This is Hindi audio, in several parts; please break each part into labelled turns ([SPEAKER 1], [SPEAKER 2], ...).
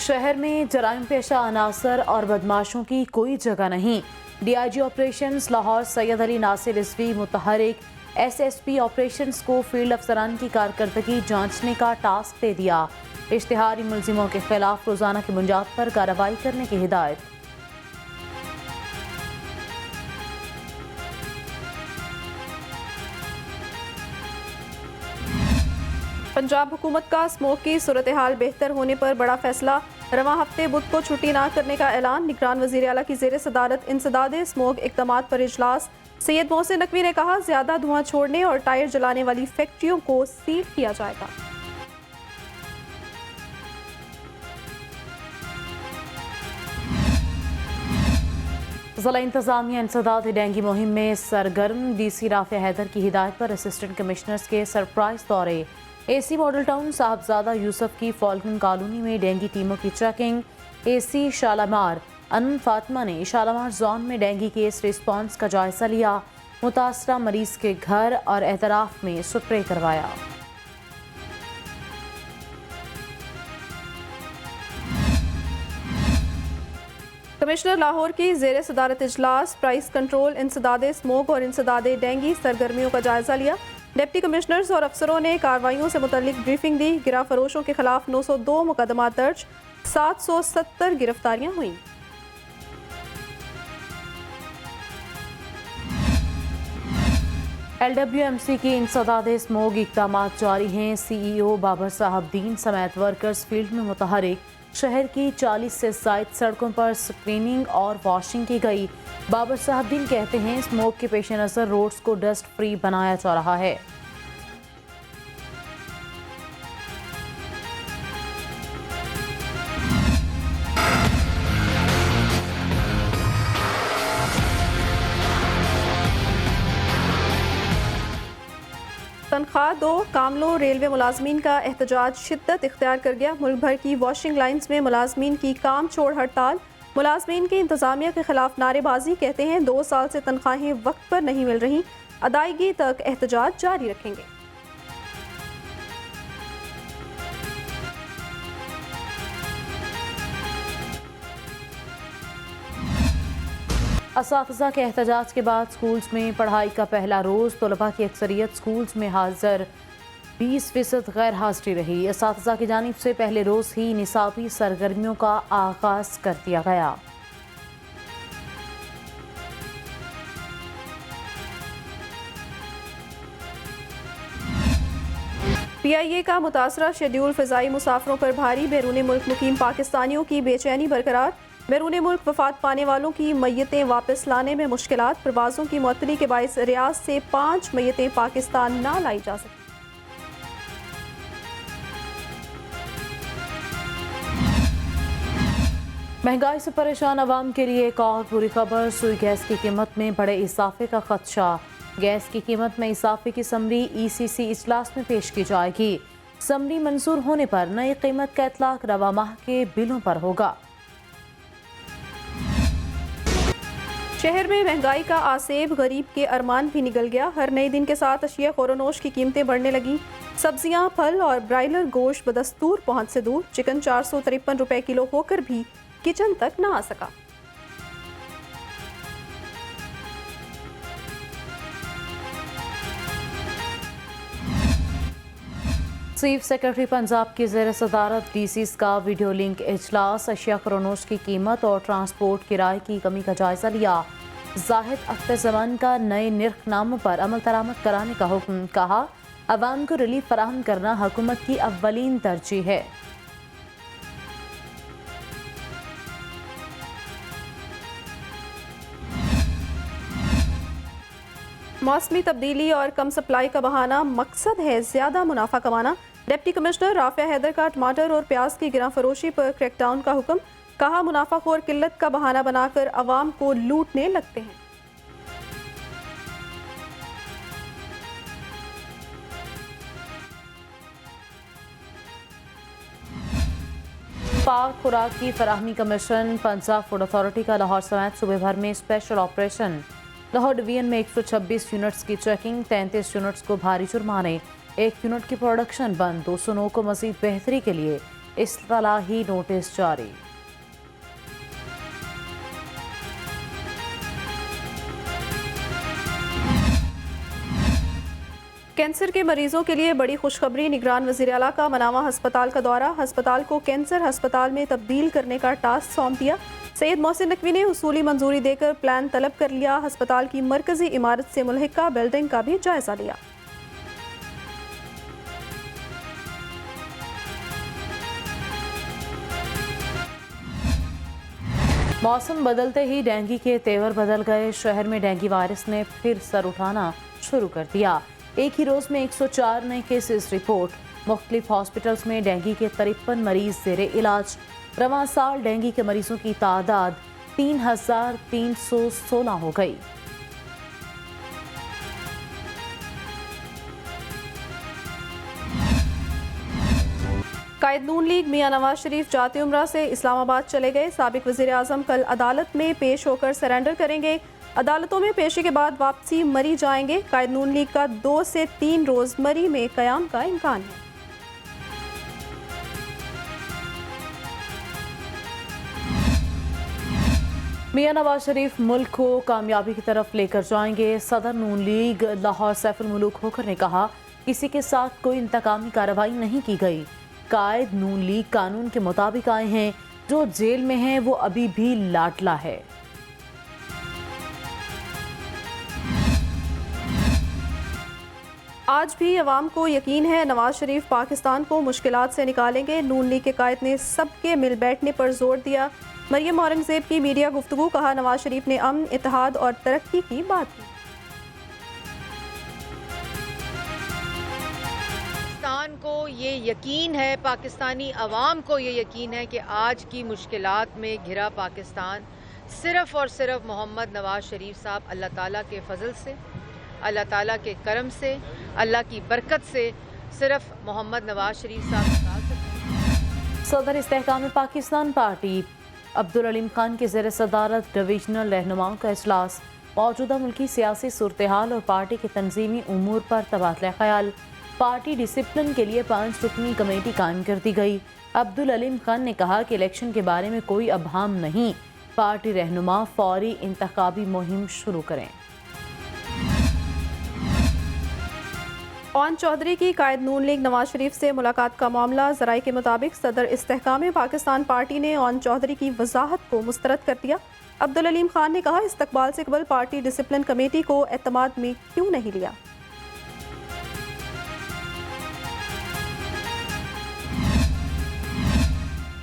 [SPEAKER 1] शहर में जराइम पेशा अनासर और बदमाशों की कोई जगह नहीं। डीआईजी ऑपरेशंस लाहौर सैयद अली नासिर रिजवी मुतहरिक एसएसपी ऑपरेशंस को फील्ड अफसरान की कारकर्दगी जांचने का टास्क दे दिया। इश्तिहारी मुलजिमों के खिलाफ रोजाना की बुनियाद पर कार्रवाई करने की हिदायत।
[SPEAKER 2] पंजाब हुकूमत का स्मोक की सूरत हाल बेहतर होने पर बड़ा फैसला। रवां हफ्ते बुध को छुट्टी ना करने का ऐलान। निगरान वज़ीर आला की ज़ेर सदारत इंसदाद स्मोक इक़दामात पर इजलास। सैयद मोहसिन नकवी ने कहा, ज्यादा धुआं छोड़ने और टायर जलाने वाली फैक्ट्रियों को सील किया जाएगा।
[SPEAKER 1] ज़िला इंतजामिया इंसदाद डेंगू मुहिम में सरगर्म। डीसी राफिया हैदर की हिदायत पर असिस्टेंट कमिश्नर्स के सरप्राइज दौरे। एसी मॉडल टाउन साहबजादा यूसुफ की फॉल्कन कॉलोनी में डेंगू टीमों की चेकिंग। एसी शालामार अनम फातिमा ने शालामार जोन में डेंगू केस रिस्पांस का जायजा लिया। मुतासरा मरीज के घर और एतराफ में स्प्रे करवाया।
[SPEAKER 2] कमिश्नर लाहौर की ज़ेर सदारत इजलास। प्राइस कंट्रोल, इंसदाद स्मोक और इंसदाद डेंगू सरगर्मियों का जायजा लिया। डिप्टी कमिश्नर्स और अफसरों ने कार्रवाइयों से मुतल्लिक ब्रीफिंग दी। गिरा फरोशों के खिलाफ 902 मुकदमा दर्ज, 770 गिरफ्तारियां हुई।
[SPEAKER 1] LWMC की इंसदाद स्मोक इक़दामात जारी हैं। CEO बाबर साहबदीन समेत वर्कर्स फील्ड में मुतहरिक। शहर की 40 से ज़ायद सड़कों पर स्क्रीनिंग और वॉशिंग की गई। बाबर साहबदीन कहते हैं, स्मोक के पेश नज़र रोड्स को डस्ट फ्री बनाया जा रहा है।
[SPEAKER 2] तनख्वाह दो कामलों रेलवे मुलाजमीन का एहतजाज शिद्दत इख्तियार कर गया। मुल्क भर की वॉशिंग लाइन्स में मुलाजमीन की काम छोड़ हड़ताल। मुलाजमीन की इंतजामिया के खिलाफ नारेबाजी। कहते हैं 2 साल से तनख्वाहें वक्त पर नहीं मिल रही, अदायगी तक एहतजाज जारी रखेंगे।
[SPEAKER 1] असातिज़ा के एहतजाज के बाद स्कूल्स में पढ़ाई का पहला रोज़। तलबा की अक्सरियत स्कूल्स में हाजिर, 20% गैर हाजिरी रही। असातिज़ा की जानिब से पहले रोज़ ही निसाबी सरगर्मियों का आगाज़ कर दिया गया।
[SPEAKER 2] PIA का मुतासरा शेड्यूल फ़िज़ाई मुसाफरों पर भारी। बैरून मुल्क मुकीम पाकिस्तानियों की बेचैनी बरकरार। बैरून मुल्क वफात पाने वालों की मैयतें वापस लाने में मुश्किलात। प्रवासों की मुअत्तली के बाइस रियाज से 5 मैयतें पाकिस्तान ना लाई जा सकी।
[SPEAKER 1] महंगाई से परेशान अवाम के लिए एक और बुरी खबर। सुई गैस की कीमत में बड़े इजाफे का खदशा। गैस की कीमत में इजाफे की समरी ECC इजलास में पेश की जाएगी। समरी मंजूर होने पर नई कीमत का इतलाक रवा माह के बिलों पर होगा।
[SPEAKER 2] शहर में महंगाई का आसेब, गरीब के अरमान भी निगल गया। हर नए दिन के साथ अशिया खोरोनोश की कीमतें बढ़ने लगी। सब्जियां, फल और ब्रायलर गोश्त बदस्तूर पहुंच से दूर। चिकन 453 रुपए किलो होकर भी किचन तक न आ सका।
[SPEAKER 1] चीफ सेक्रेटरी पंजाब की ज़ेर सदारत DCs का वीडियो लिंक इजलास। अशिया खरोनोश की कीमत और ट्रांसपोर्ट किराए की कमी का जायजा लिया। जाहिद अख्तर जमान का नए निर्खनामों पर अमल दरामद कराने का हुक्म। कहा, अवाम को रिलीफ फराहम करना हुकूमत की अव्वलीन तरजीह है।
[SPEAKER 2] मौसमी तब्दीली और कम सप्लाई का बहाना, मकसद है ज्यादा मुनाफा कमाना। डिप्टी कमिश्नर राफिया हैदर का टमाटर और प्याज की गिरा फरोशी पर क्रैकडाउन का हुक्म। कहा, मुनाफाखोर किल्लत का बहाना बनाकर अवाम को लूटने लगते हैं।
[SPEAKER 1] पाक खुराक की फराहमी कमीशन पंजाब फूड अथॉरिटी का लाहौर समेत सूबे भर में स्पेशल ऑपरेशन। लाहौर डिवीजन में 126 यूनिट्स की चेकिंग, 33 यूनिट्स को भारी जुर्माने, 1 यूनिट की प्रोडक्शन बंद। 209 को मजीद बेहतरी के लिए इस्तिलाही नोटिस जारी।
[SPEAKER 2] कैंसर के मरीजों के लिए बड़ी खुशखबरी। निगरान वज़ीर आला का मनावा हस्पताल का दौरा। हस्पताल को कैंसर अस्पताल में तब्दील करने का टास्क सौंप दिया। सैयद मोहसिन नकवी ने उसूली मंजूरी देकर प्लान तलब कर लिया। अस्पताल की मरकजी इमारत से मुल्हिका बिल्डिंग का भी जायजा लिया।
[SPEAKER 1] मौसम बदलते ही डेंगू के तेवर बदल गए। शहर में डेंगू वायरस ने फिर सर उठाना शुरू कर दिया। एक ही रोज में 104 नए केसेस रिपोर्ट। मुख्तलिफ हॉस्पिटल्स में डेंगू के 53 मरीज जेरे इलाज। रवां साल डेंगू के मरीजों की तादाद 3,316 हो गई।
[SPEAKER 2] कायद नून लीग मियां नवाज शरीफ जाती उम्रा से इस्लामाबाद चले गए। साबिक वज़ीर आज़म कल अदालत में पेश होकर सरेंडर करेंगे। अदालतों में पेशी के बाद वापसी मरी जाएंगे। कायद नून लीग का 2 से 3 रोज मरी में क़याम का इम्कान है।
[SPEAKER 1] मियां नवाज शरीफ मुल्क को कामयाबी की तरफ लेकर जाएंगे। सदर नून लीग लाहौर सैफुल मुलूक होकर ने कहा, किसी के साथ कोई इंतकामी कार्रवाई नहीं की गई। कायद नून लीग कानून के मुताबिक आए हैं। जो जेल में है वो अभी भी लाडला है।
[SPEAKER 2] आज भी अवाम को यकीन है नवाज शरीफ पाकिस्तान को मुश्किलात से निकालेंगे। नून लीग के कायद ने सबके मिल बैठने पर जोर दिया। मरियम औरंगजेब की मीडिया गुफ्तगू। कहा, नवाज शरीफ ने अमन, इत्तेहाद और तरक्की की बात की।
[SPEAKER 3] पाकिस्तान को ये यकीन है, पाकिस्तानी अवाम को ये यकीन है कि आज की मुश्किलात में घिरा पाकिस्तान सिर्फ़ और सिर्फ मोहम्मद नवाज शरीफ साहब अल्लाह ताला के फ़ज़ल से, अल्लाह ताला के करम से, अल्लाह की बरकत से सिर्फ मोहम्मद नवाज शरीफ साहब निकाल सकते हैं।
[SPEAKER 1] सदर इस्तेहकाम पाकिस्तान पार्टी अब्दुल अलीम खान के ज़ेर सदारत डिवीजनल रहनुमाओं का इजलास। मौजूदा मुल्की सियासी सूरत हाल और पार्टी के तंजीमी उमूर पर तबादला ख्याल। पार्टी डिसिप्लिन के लिए 5 रुकनी कमेटी कायम कर दी गई। अब्दुल अलीम खान ने कहा कि इलेक्शन के बारे में कोई अबहाम नहीं। पार्टी रहनुमा फौरी इंतखाबी मुहिम शुरू करें।
[SPEAKER 2] ओन चौधरी की कायद नून लीग नवाज शरीफ से मुलाकात का मामला। ज़राए के मुताबिक सदर इस्तेहकाम पाकिस्तान पार्टी ने ओन चौधरी की वजाहत को मुस्तरद कर दिया। अब्दुल अलीम खान ने कहा, इस्तकबाल से कबल पार्टी डिसिप्लिन कमेटी को एतमाद में क्यों नहीं लिया।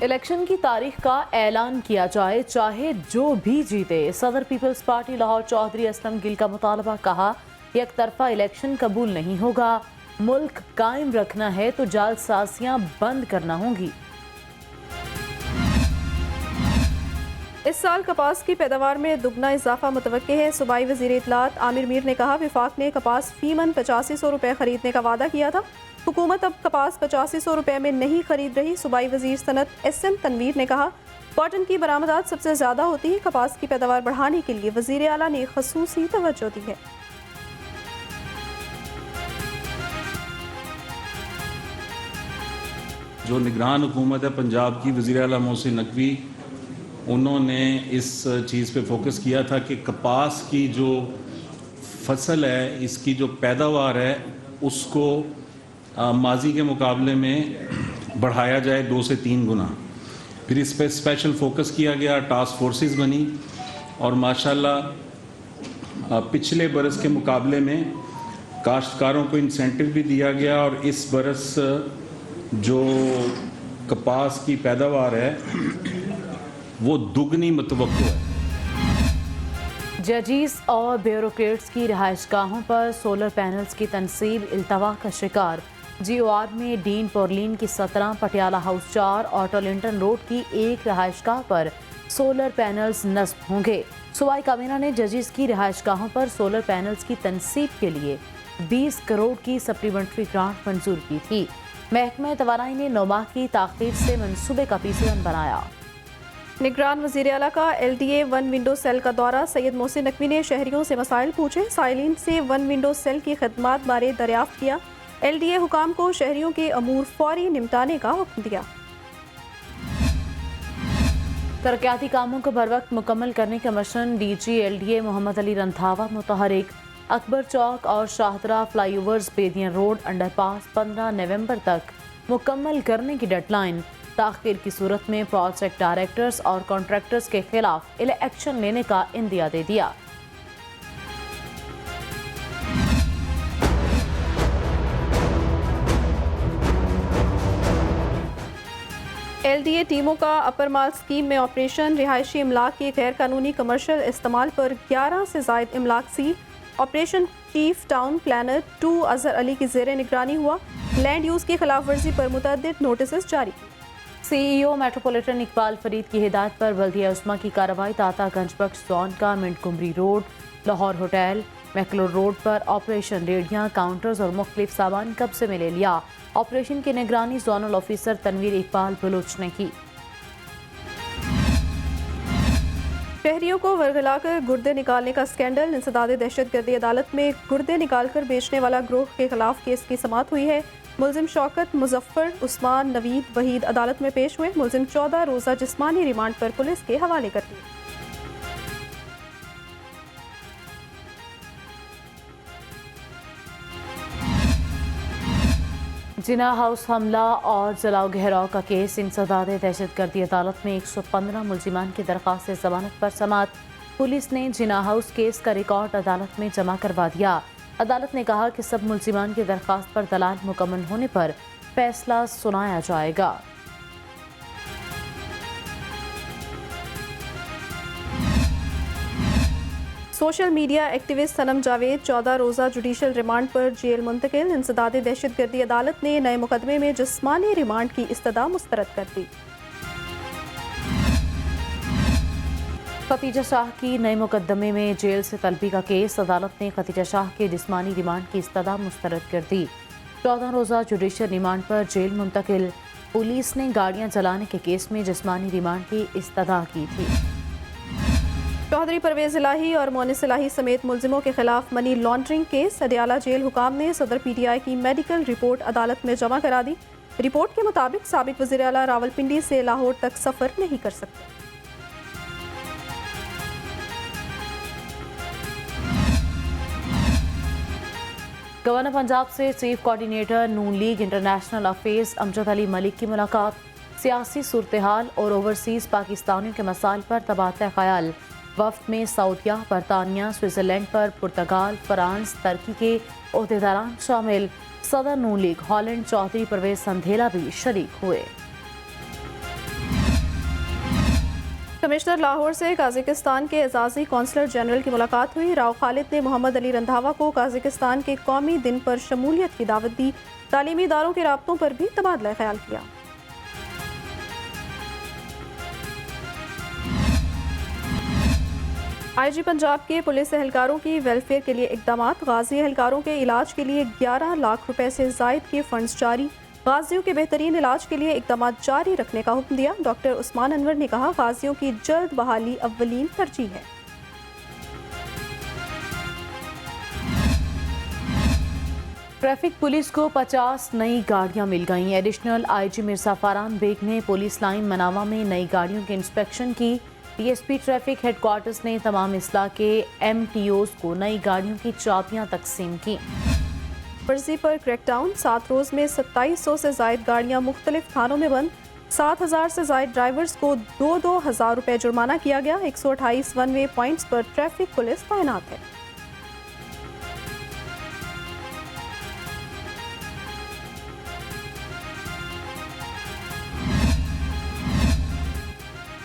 [SPEAKER 1] इलेक्शन की तारीख का ऐलान किया जाए, चाहे जो भी जीते। सदर पीपल्स पार्टी लाहौर चौधरी असलम गिल का मुतालबा। कहा, एक तरफा इलेक्शन कबूल नहीं होगा। मुल्क कायम रखना है तो जालसाजियां बंद करना होंगी।
[SPEAKER 2] इस साल कपास की पैदावार में दुगना इजाफा मुतवक्के है। सूबाई वज़ीर इत्तलात आमिर मीर ने कहा, विफाक ने कपास फीमन 8500 रुपये खरीदने का वादा किया था। हुकूमत अब कपास 8500 रुपये में नहीं खरीद रही। सूबाई वज़ीर सनत SM तनवीर ने कहा, कॉटन की बरामदात सबसे ज़्यादा होती है। कपास की पैदावार बढ़ाने के लिए वज़ीर आला ने ख़ुसूसी तवज्जो दी है।
[SPEAKER 4] जो निगरान हुकूमत है पंजाब की, वज़ीर आला मोहसिन नकवी, उन्होंने इस चीज़ पे फोकस किया था कि कपास की जो फसल है, इसकी जो पैदावार है, उसको माजी के मुकाबले में बढ़ाया जाए 2 से 3 गुना। फिर इस पर स्पेशल फोकस किया गया, टास्क फोर्सेस बनी और माशाल्लाह पिछले बरस के मुकाबले में काश्तकारों को इंसेंटिव भी दिया गया और इस बरस जो कपास की पैदावार है वो दुगनी मुतवक्को है।
[SPEAKER 1] जजीज और ब्यूरोक्रेट्स की रिहाइशगाहों पर सोलर पैनल्स की तनसीब इल्तवा का शिकार। GOR में डीन पोरलीन की 17, पटियाला हाउस 4 और टॉलिंटन रोड की 1 रिहाइशगाह पर सोलर पैनल्स नस्ब होंगे। सूबाई काबीना ने जजीज की रिहाइशगाहों पर सोलर पैनल्स की तनसीब के लिए 20 करोड़ की सप्लीमेंट्री ग्रांट मंजूर की थी। महकमा तवानाई ने 9 माह की ताख़ीर से मंसूबे का PC1 बनाया।
[SPEAKER 2] निगरान वज़ीर आला का LDA 1 विंडो सेल का दौरा। सैयद मोहसिन नकवी ने शहरियों से मसाइल पूछे। साइलिन से 1 विंडो सेल की खदमात बारे दरियाफ्त किया। LDA हुकाम को शहरियों के अमूर फौरी निपटाने का हुक्म दिया।
[SPEAKER 1] तरक्याती कामों को बर वक्त मुकम्मल करने का mission DG LDA Mohammad Ali Randhawa मुतहरिक। अकबर चौक और Shahdara flyovers Bedian road underpass 15 नवंबर तक मुकम्मल करने की डेडलाइन। ताखीर की सूरत में प्रोजेक्ट डायरेक्टर्स और कॉन्ट्रैक्टर्स के खिलाफ एक्शन लेने का इंदिया दे दिया।
[SPEAKER 2] LDA टीमों का अपर माल स्कीम में ऑपरेशन। रिहायशी इमलाक के गैर कानूनी कमर्शियल इस्तेमाल पर 11 से जायद इमलाक सील। Operation chief town planner 2 Azhar Ali की जेर निगरानी हुआ। लैंड यूज़ की खिलाफ वर्जी पर मुतअद्दिद नोटिस जारी।
[SPEAKER 1] CEO मेट्रोपॉलिटन इकबाल फरीद की हिदायत पर बल्दिया उस्मा की कार्रवाई। ताता गंजबख्श जोन का मिंट कुमरी road, Lahore hotel, McLeod road पर ऑपरेशन रेडियां, काउंटर्स और मुख्तलिफ सामान कब्जे में ले लिया। ऑपरेशन की निगरानी जोनल ऑफिसर तनवीर इकबाल बलोच ने की।
[SPEAKER 2] शहरियों को वर्गलाकर गुर्दे निकालने का स्कैंडल। इंसदाद दहशतगर्दी अदालत में गुर्दे निकालकर बेचने वाला ग्रोह के खिलाफ केस की समाअत हुई है। मुलजिम शौकत, मुजफ्फर, उस्मान, नवीद, वहीद अदालत में पेश हुए। मुलजिम 14 रोज़ा जिस्मानी रिमांड पर पुलिस के हवाले कर दिए।
[SPEAKER 1] जिना हाउस हमला और जलाओ घेराव का केस। इंसदाद दहशतगर्दी अदालत में 115 मुलजिमान की दरख्वास्त जमानत पर समाअत। पुलिस ने जिना हाउस केस का रिकॉर्ड अदालत में जमा करवा दिया। अदालत ने कहा कि सब मुलजिमान की दरख्वास्त पर दलाल मुकम्मल होने पर फैसला सुनाया जाएगा।
[SPEAKER 2] सोशल मीडिया एक्टिविस्ट सनम जावेद 14 रोज़ा जुडिशल रिमांड पर जेल मुंतकिल। इंसदाद दहशतगर्दी अदालत ने नए मुकदमे में जिस्मानी रिमांड की इस्तदा मुस्तरद कर दी।
[SPEAKER 1] खतीजा शाह की नए मुकदमे में जेल से तलबी का केस। अदालत ने खतीजा शाह के जिस्मानी रिमांड की इस्तदा मुस्तरद कर दी। 14 रोज़ा जुडिशल रिमांड पर जेल मुंतकिल। पुलिस ने गाड़ियां जलाने के केस में जिस्मानी रिमांड की इस्तदा की थी।
[SPEAKER 2] चौधरी परवेज इलाही और मोनिस इलाही समेत मुलजिमों के खिलाफ money laundering case. Adiala jail हुकाम ने सदर PTI की मेडिकल रिपोर्ट अदालत में जमा करा दी। रिपोर्ट के मुताबिक साबिक वज़ीर आला रावलपिंडी से लाहौर तक सफ़र नहीं कर सकते।
[SPEAKER 1] गवर्नर पंजाब से chief coordinator Noon league international affairs Amjad Ali Malik की मुलाकात। सियासी सूरत हाल और ओवरसीज़ पाकिस्तानियों के मसाइल पर तबादला ख्याल। वफ्द में सऊदिया, बरतानिया, स्विट्ज़रलैंड पर पुर्तगाल, फ्रांस, तुर्की के ओहदेदारान शामिल। सदर नून लीग हॉलैंड चौधरी परवेज संधेला भी शरीक हुए।
[SPEAKER 2] कमिश्नर लाहौर से काज़िकिस्तान के एजाज़ी कौंसलर जनरल की मुलाकात हुई। राव खालिद ने मोहम्मद अली रंधावा को काज़िकिस्तान के कौमी दिन पर शमूलियत की दावत दी। तालीमी इदारों के राब्तों पर भी तबादला ख्याल किया। IG पंजाब के पुलिस एहलकारों की वेलफेयर के लिए इकदाम। गाजी एहलकारों के इलाज के लिए 11 लाख रुपए से जायद के फंड्स जारी। गाजियों के बेहतरीन इलाज के लिए इकदाम जारी रखने का हुक्म दिया। डॉक्टर उस्मान अनवर ने कहा, गाजियों की जल्द बहाली अव्वलीन तरजीह है।
[SPEAKER 1] ट्रैफिक पुलिस को 50 नई गाड़ियां मिल गईं। Additional IG Mirza Faran bag ने पुलिस लाइन मनावा में नई गाड़ियों के इंस्पेक्शन की। DSP ट्रैफिक हेडक्वार्टर्स ने तमाम इस्ला के MTOs को नई गाड़ियों की चाबियां तकसीम की।
[SPEAKER 2] फर्जी पर क्रैकडाउन। 7 रोज़ में 2700 से जायद गाड़ियां मुख्तलिफ थानों में बंद। 7000 से जायद ड्राइवर्स को 2-2 हज़ार रुपये जुर्माना किया गया। 128 वन वे पॉइंट्स पर ट्रैफिक पुलिस तैनात है।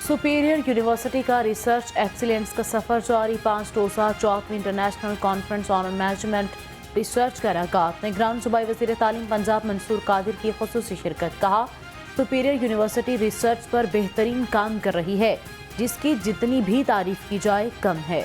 [SPEAKER 1] सुपीरियर यूनिवर्सिटी का रिसर्च एक्सीलेंस का सफर जारी। 5 रोज़ा 4वीं international conference on management research का इनेकाद। निगरान सूबाई वज़ीर तालीम पंजाब मंसूर कादिर की ख़ुसूसी शिरकत। कहा, सुपीरियर यूनिवर्सिटी रिसर्च पर बेहतरीन काम कर रही है, जिसकी जितनी भी तारीफ की जाए कम है।